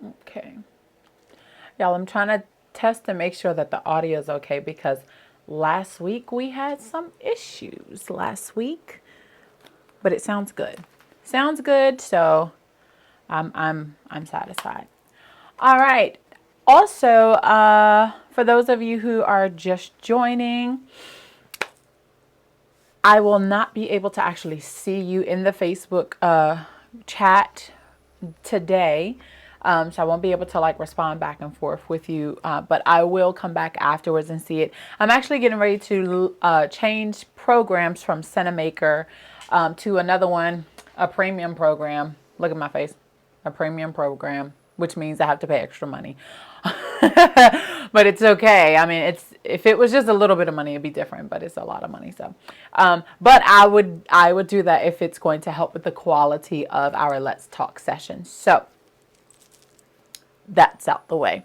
Okay. Y'all, I'm trying to test to make sure that the audio is okay because last week we had some issues last week, but it sounds good. Sounds good, so I'm satisfied. All right. Also, for those of you who are just joining, I will not be able to actually see you in the Facebook chat today. So I won't be able to like respond back and forth with you, but I will come back afterwards and see it. I'm actually getting ready to change programs from Cinemaker to another one, a premium program. Look at my face, a premium program, which means I have to pay extra money. But it's okay. I mean, it's if it was just a little bit of money, it'd be different. But it's a lot of money, so. But I would do that if it's going to help with the quality of our Let's Talk session. So that's out the way.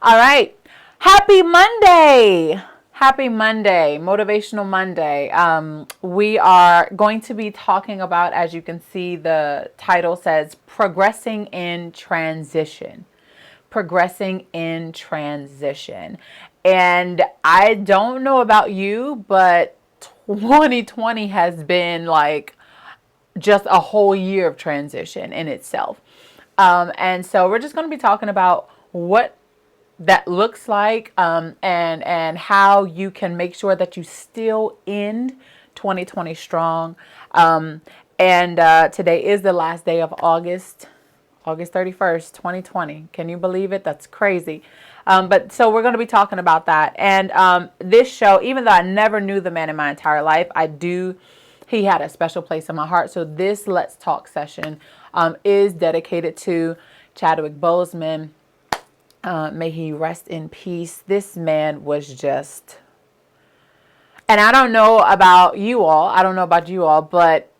All right. Happy Monday. Happy Monday, Motivational Monday. We are going to be talking about, as you can see, the title says Progressing in Transition. Progressing in transition. And I don't know about you, but 2020 has been like just a whole year of transition in itself. And so we're just going to be talking about what that looks like, and how you can make sure that you still end 2020 strong. And today is the last day of August 31st, 2020. Can you believe it? That's crazy. But so we're going to be talking about that. And this show, even though I never knew the man in my entire life, he had a special place in my heart. So this Let's Talk session is dedicated to Chadwick Boseman. May he rest in peace. This man was just, and I don't know about you all, but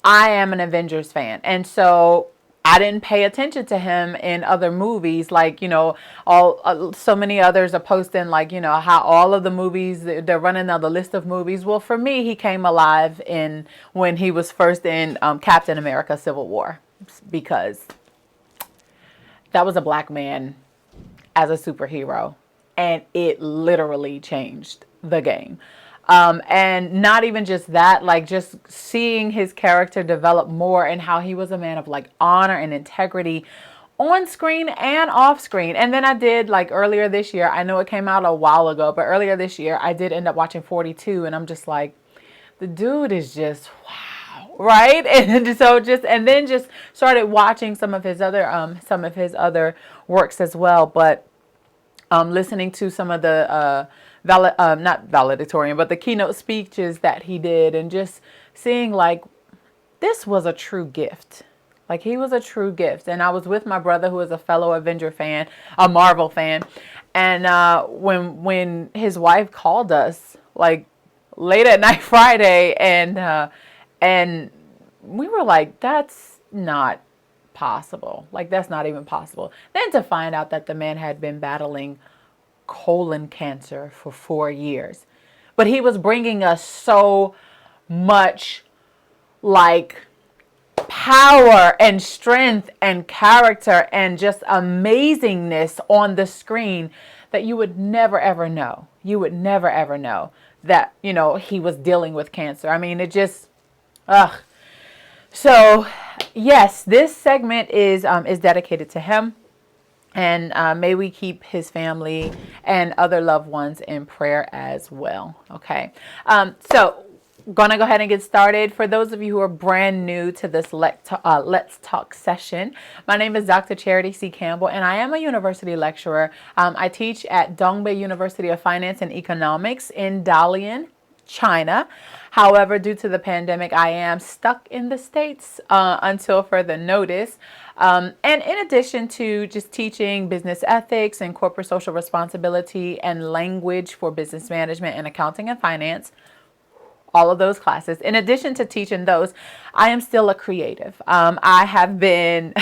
I am an Avengers fan. And so I didn't pay attention to him in other movies, like, so many others are posting, like, how all of the movies, they're running down the list of movies. Well, for me, he came alive when he was first in Captain America Civil War, because that was a black man as a superhero, and it literally changed the game. And not even just that, like just seeing his character develop more and how he was a man of like honor and integrity on screen and off screen. And then I did, like, earlier this year, I know it came out a while ago, but earlier this year I did end up watching 42, and I'm just like, the dude is just wow, right? And so just started watching some of his other works as well. But listening to some of the not valedictorian, but the keynote speeches that he did, and just seeing like this was a true gift. Like, he was a true gift. And I was with my brother, who is a fellow Avenger fan, a Marvel fan. And when his wife called us, like, late at night Friday, and we were like, that's not possible. Like, that's not even possible. Then to find out that the man had been battling colon cancer for 4 years. But he was bringing us so much, like, power and strength and character and just amazingness on the screen that you would never ever know. You would never ever know that, he was dealing with cancer. I mean, it just, ugh. So, yes, this segment is dedicated to him. And may we keep his family and other loved ones in prayer as well. Okay. So going to go ahead and get started. For those of you who are brand new to this Let's Talk session, my name is Dr. Charity C. Campbell, and I am a university lecturer. I teach at Dongbei University of Finance and Economics in Dalian, China. However, due to the pandemic, I am stuck in the States until further notice. And in addition to just teaching business ethics and corporate social responsibility and language for business management and accounting and finance, all of those classes. In addition to teaching those, I am still a creative. I have been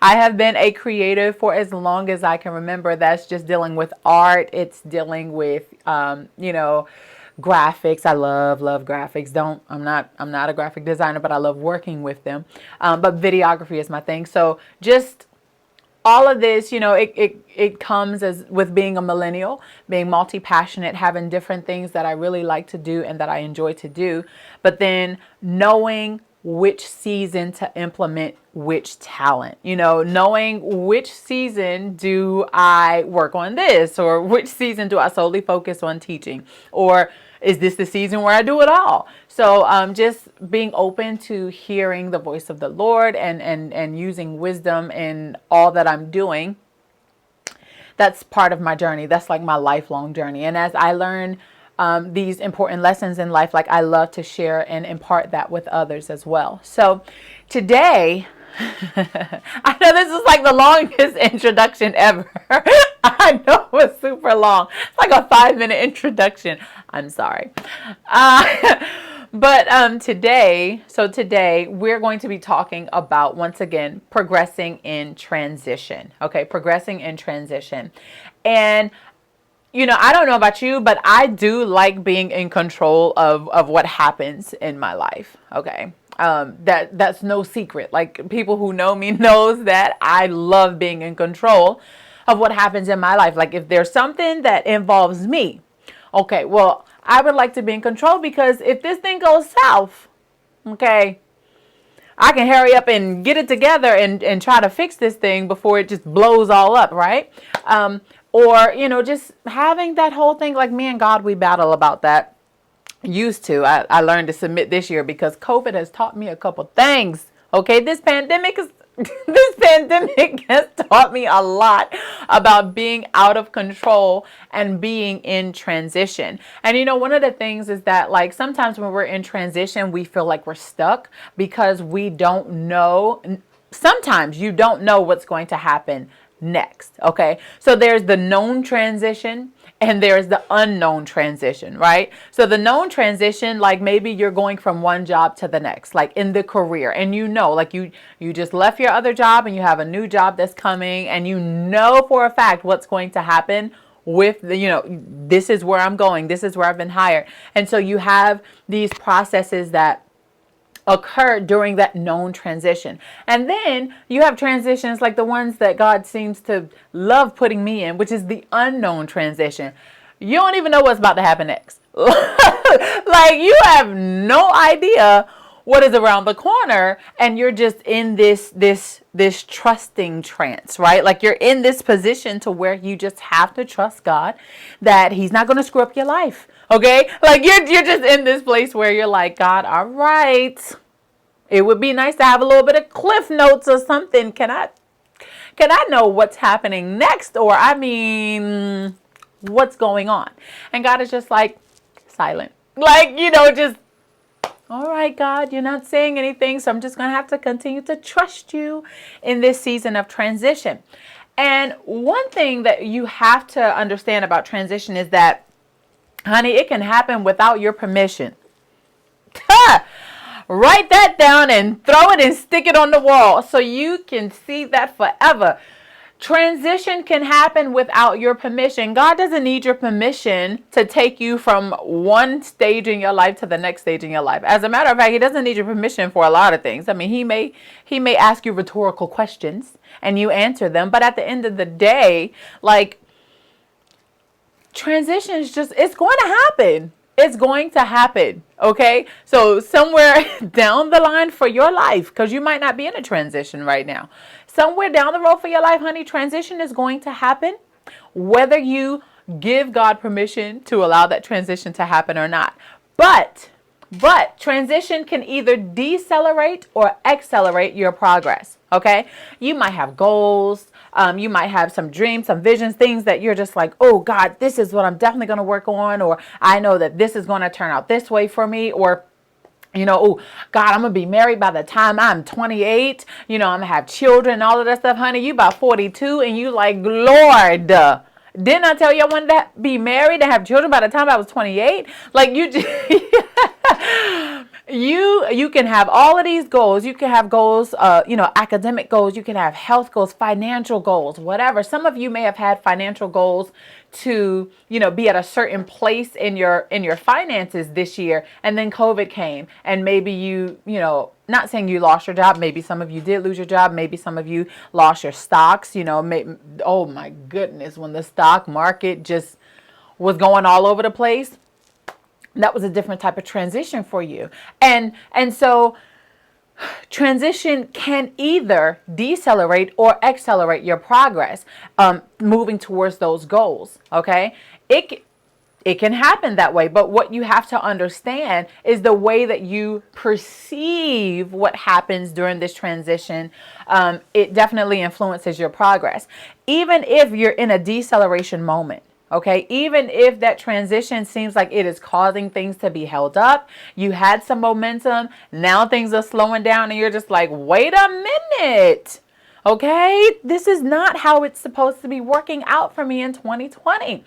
I have been a creative for as long as I can remember. That's just dealing with art. It's dealing with graphics. I love graphics. I'm not a graphic designer, but I love working with them. But videography is my thing. So just all of this, it comes as with being a millennial, being multi-passionate, having different things that I really like to do and that I enjoy to do, but then knowing which season to implement which talent, knowing which season do I work on this, or which season do I solely focus on teaching, or is this the season where I do it all? So just being open to hearing the voice of the Lord and using wisdom in all that I'm doing. That's part of my journey. That's like my lifelong journey. And as I learn these important lessons in life, like I love to share and impart that with others as well. So today, I know this is like the longest introduction ever. I know it was super long. It's like a 5-minute introduction. I'm sorry. But today we're going to be talking about, once again, progressing in transition. Okay, progressing in transition. And I don't know about you, but I do like being in control of what happens in my life. Okay. That's no secret. Like, people who know me knows that I love being in control of what happens in my life. Like, if there's something that involves me, okay, well, I would like to be in control, because if this thing goes south, okay, I can hurry up and get it together and try to fix this thing before it just blows all up, right? Or, just having that whole thing, like me and God, we battle about that. Used to. I learned to submit this year because COVID has taught me a couple things. Okay, this pandemic has taught me a lot about being out of control and being in transition. And one of the things is that, like, sometimes when we're in transition, we feel like we're stuck because we don't know. Sometimes you don't know what's going to happen next. Okay, so there's the known transition and there's the unknown transition, right? So the known transition, like maybe you're going from one job to the next, like in the career, and like you just left your other job and you have a new job that's coming, and for a fact what's going to happen with this is where I'm going, this is where I've been hired. And so you have these processes that occur during that known transition. And then you have transitions like the ones that God seems to love putting me in, which is the unknown transition. You don't even know what's about to happen next. Like, you have no idea what is around the corner, and you're just in this trusting trance, right? Like, you're in this position to where you just have to trust God that He's not going to screw up your life. Okay, like you're just in this place where you're like, God, all right, it would be nice to have a little bit of cliff notes or something. Can I know what's happening next? Or what's going on? And God is just like silent, like, just, all right, God, you're not saying anything, so I'm just gonna have to continue to trust you in this season of transition. And one thing that you have to understand about transition is that, honey, it can happen without your permission. Write that down and throw it and stick it on the wall so you can see that forever. Transition can happen without your permission. God doesn't need your permission to take you from one stage in your life to the next stage in your life. As a matter of fact, He doesn't need your permission for a lot of things. I mean, He may ask you rhetorical questions and you answer them, but at the end of the day, like, transition is it's going to happen. It's going to happen. Okay. So somewhere down the line for your life, because you might not be in a transition right now, somewhere down the road for your life, honey, transition is going to happen, whether you give God permission to allow that transition to happen or not. But transition can either decelerate or accelerate your progress. Okay. You might have goals. You might have some dreams, some visions, things that you're just like, oh God, this is what I'm definitely going to work on. Or I know that this is going to turn out this way for me. Or, oh God, I'm going to be married by the time I'm 28. I'm going to have children and all of that stuff. Honey, you about 42 and you like, Lord, didn't I tell you I wanted to be married and have children by the time I was 28? Like, you just, You can have all of these goals. You can have goals, academic goals. You can have health goals, financial goals, whatever. Some of you may have had financial goals to, be at a certain place in your finances this year, and then COVID came, and maybe not saying you lost your job. Maybe some of you did lose your job. Maybe some of you lost your stocks. Oh my goodness, when the stock market just was going all over the place, that was a different type of transition for you. And so transition can either decelerate or accelerate your progress, moving towards those goals. Okay. It can happen that way, but what you have to understand is the way that you perceive what happens during this transition. It definitely influences your progress. Even if you're in a deceleration moment, okay, even if that transition seems like it is causing things to be held up, you had some momentum, now things are slowing down, and you're just like, wait a minute. Okay, this is not how it's supposed to be working out for me in 2020.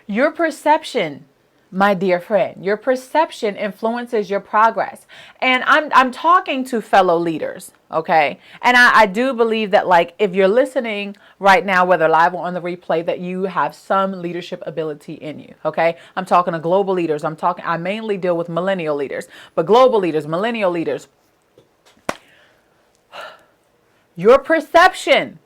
Your perception, my dear friend, your perception influences your progress. And I'm talking to fellow leaders, okay? And I do believe that, like, if you're listening right now, whether live or on the replay, that you have some leadership ability in you, okay? I'm talking to global leaders. I mainly deal with millennial leaders, but global leaders, millennial leaders. Your perception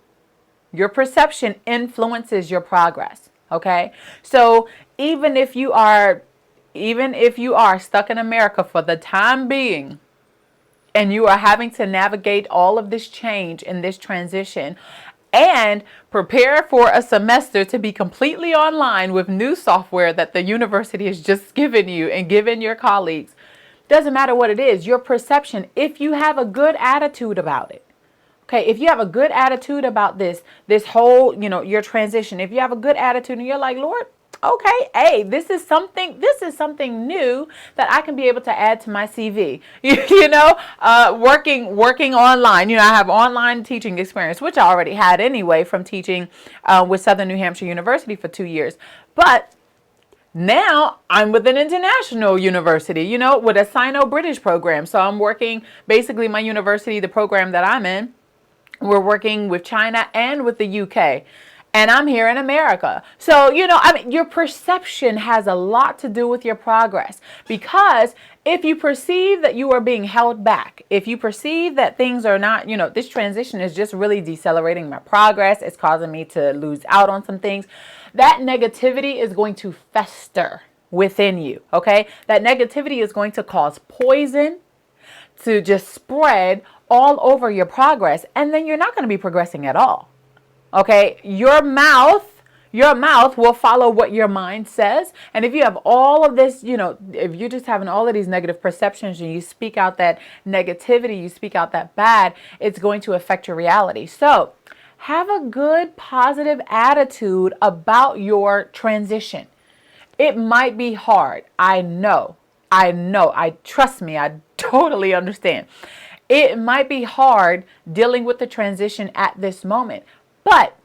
influences your progress. Okay. So even if you are stuck in America for the time being, and you are having to navigate all of this change and this transition, and prepare for a semester to be completely online with new software that the university has just given you and given your colleagues, doesn't matter what it is, your perception, if you have a good attitude about it. Okay, if you have a good attitude about this whole, your transition, if you have a good attitude and you're like, Lord, okay, hey, this is something new that I can be able to add to my CV. Working online, I have online teaching experience, which I already had anyway from teaching with Southern New Hampshire University for 2 years. But now I'm with an international university, with a Sino-British program. So I'm working, basically my university, the program that I'm in, we're working with China and with the UK, and I'm here in America. So, your perception has a lot to do with your progress, because if you perceive that you are being held back, if you perceive that things are not, this transition is just really decelerating my progress, it's causing me to lose out on some things, that negativity is going to fester within you. Okay. That negativity is going to cause poison to just spread all over your progress, and then you're not going to be progressing at all. Okay, your mouth will follow what your mind says. And if you have all of this, if you're just having all of these negative perceptions and you speak out that negativity, you speak out that bad, it's going to affect your reality. So have a good, positive attitude about your transition. It might be hard. I know. Trust me, I totally understand. It might be hard dealing with the transition at this moment, but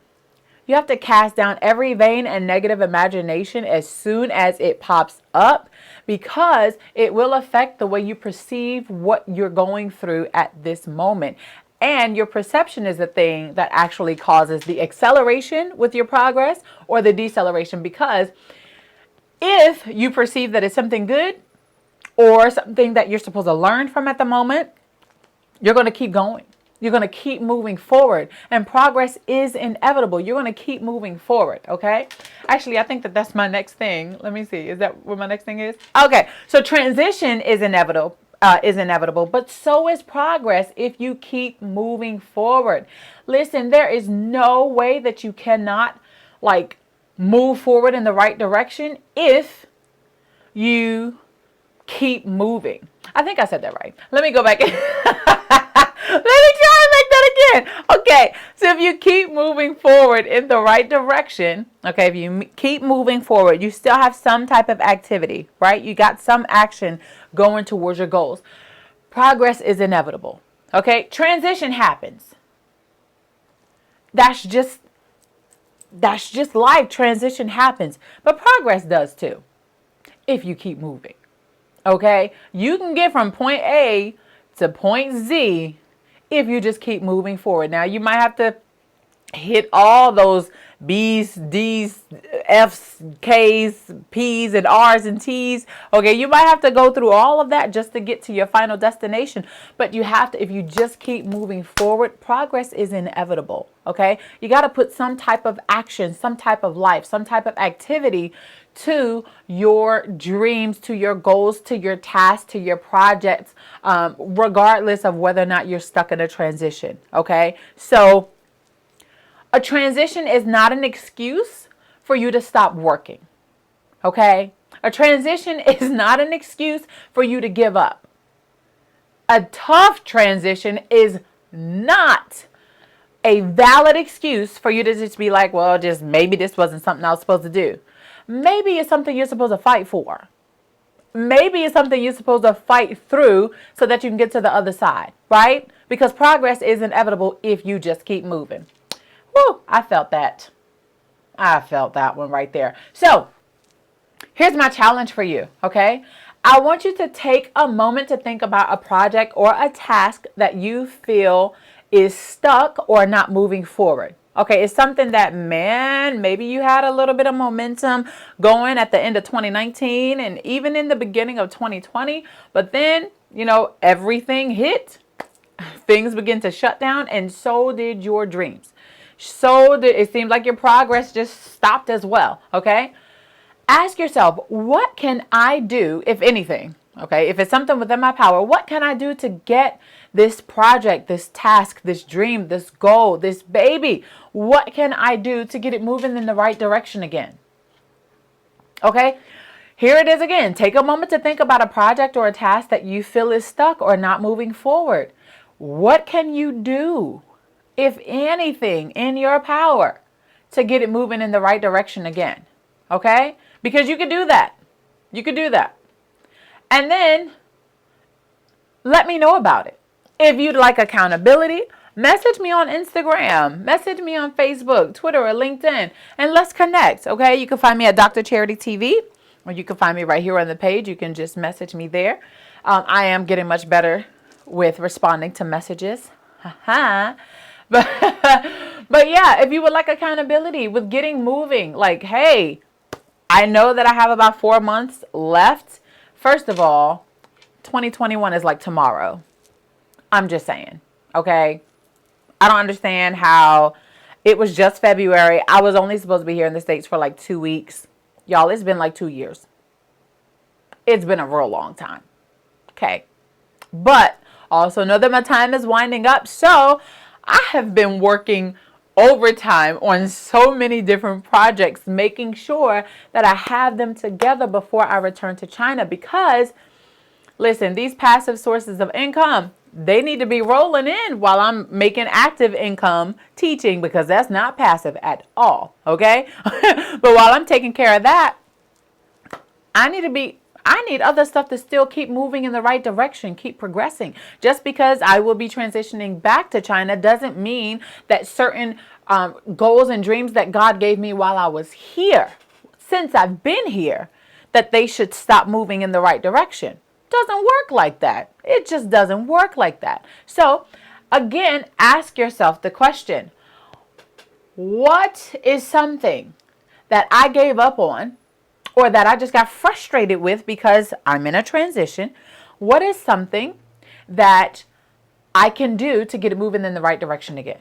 you have to cast down every vain and negative imagination as soon as it pops up, because it will affect the way you perceive what you're going through at this moment. And your perception is the thing that actually causes the acceleration with your progress or the deceleration, because if you perceive that it's something good or something that you're supposed to learn from at the moment, you're going to keep going. You're going to keep moving forward, and progress is inevitable. You're going to keep moving forward. Okay. Actually, I think that's my next thing. Let me see. Is that what my next thing is? Okay. So transition is inevitable, but so is progress if you keep moving forward. Listen, there is no way that you cannot move forward in the right direction if you keep moving. I think I said that right. Let me go back. Let me try and make that again. Okay, so if you keep moving forward in the right direction, okay, if you keep moving forward, you still have some type of activity, right? You got some action going towards your goals. Progress is inevitable, okay? Transition happens. That's just life. Transition happens, but progress does too, if you keep moving. Okay? You can get from point A to point Z if you just keep moving forward. Now, you might have to hit all those B's, D's, F's, K's, P's, and R's and T's. Okay, you might have to go through all of that just to get to your final destination. But you have to, if you just keep moving forward, progress is inevitable. Okay, you got to put some type of action, some type of life, some type of activity to your dreams, to your goals, to your tasks, to your projects, regardless of whether or not you're stuck in a transition. Okay, so a transition is not an excuse for you to stop working. Okay? A transition is not an excuse for you to give up. A tough transition is not a valid excuse for you to just be like, well, just maybe this wasn't something I was supposed to do. Maybe it's something you're supposed to fight for. Maybe it's something you're supposed to fight through so that you can get to the other side, right? Because progress is inevitable if you just keep moving. Woo, I felt that. I felt that one right there. So here's my challenge for you, okay? I want you to take a moment to think about a project or a task that you feel is stuck or not moving forward. Okay, it's something that, man, maybe you had a little bit of momentum going at the end of 2019 and even in the beginning of 2020, but then, everything hit. Things begin to shut down, and so did your dreams. So it seems like your progress just stopped as well, okay? Ask yourself, what can I do, if anything, okay? If it's something within my power, what can I do to get this project, this task, this dream, this goal, this baby? What can I do to get it moving in the right direction again? Okay? Here it is again. Take a moment to think about a project or a task that you feel is stuck or not moving forward. What can you do, if anything, in your power to get it moving in the right direction again? Okay? Because you can do that. You can do that. And then let me know about it. If you'd like accountability, message me on Instagram, message me on Facebook, Twitter, or LinkedIn, and let's connect. Okay? You can find me at Dr. Charity TV, or you can find me right here on the page. You can just message me there. I am getting much better with responding to messages. But yeah, if you would like accountability with getting moving, like, hey, I know that I have about 4 months left. First of all, 2021 is like tomorrow. I'm just saying, okay? I don't understand how it was just February. I was only supposed to be here in the States for like 2 weeks. Y'all, it's been like 2 years. It's been a real long time. Okay. But also know that my time is winding up. So I have been working overtime on so many different projects, making sure that I have them together before I return to China. Because, listen, these passive sources of income, they need to be rolling in while I'm making active income teaching, because that's not passive at all. Okay. But while I'm taking care of that, I need other stuff to still keep moving in the right direction, keep progressing. Just because I will be transitioning back to China doesn't mean that certain goals and dreams that God gave me while I was here, since I've been here, that they should stop moving in the right direction. Doesn't work like that. It just doesn't work like that. So again, ask yourself the question, what is something that I gave up on, or that I just got frustrated with because I'm in a transition? What is something that I can do to get it moving in the right direction again?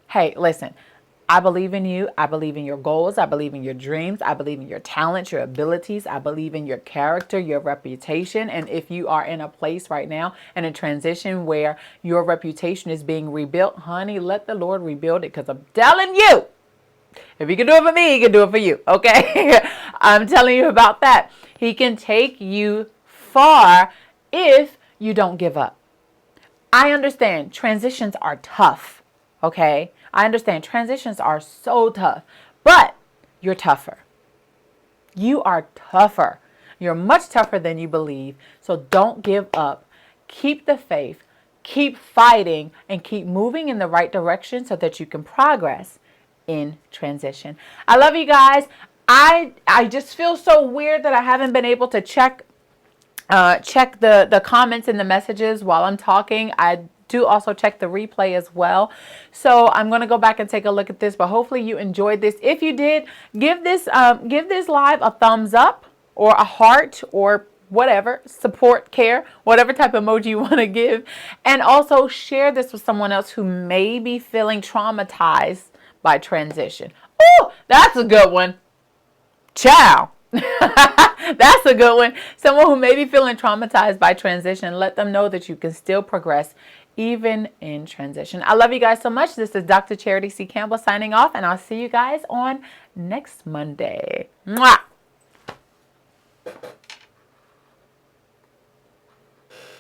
Hey, listen, I believe in you. I believe in your goals. I believe in your dreams. I believe in your talents, your abilities. I believe in your character, your reputation. And if you are in a place right now in a transition where your reputation is being rebuilt, honey, let the Lord rebuild it, because I'm telling you, if he can do it for me, he can do it for you, okay? I'm telling you about that. He can take you far if you don't give up. I understand transitions are tough, okay? I understand transitions are so tough, but you're tougher. You are tougher. You're much tougher than you believe. So don't give up. Keep the faith. Keep fighting and keep moving in the right direction so that you can progress in transition. I love you guys. I just feel so weird that I haven't been able to check check the comments and the messages while I'm talking. I do also check the replay as well. So I'm going to go back and take a look at this, but hopefully you enjoyed this. If you did, give this live a thumbs up or a heart or whatever, support, care, whatever type of emoji you want to give. And also share this with someone else who may be feeling traumatized by transition. Oh, that's a good one. Ciao. That's a good one. Someone who may be feeling traumatized by transition, let them know that you can still progress even in transition. I love you guys so much. This is Dr. Charity C. Campbell signing off, and I'll see you guys on next Monday. Mwah!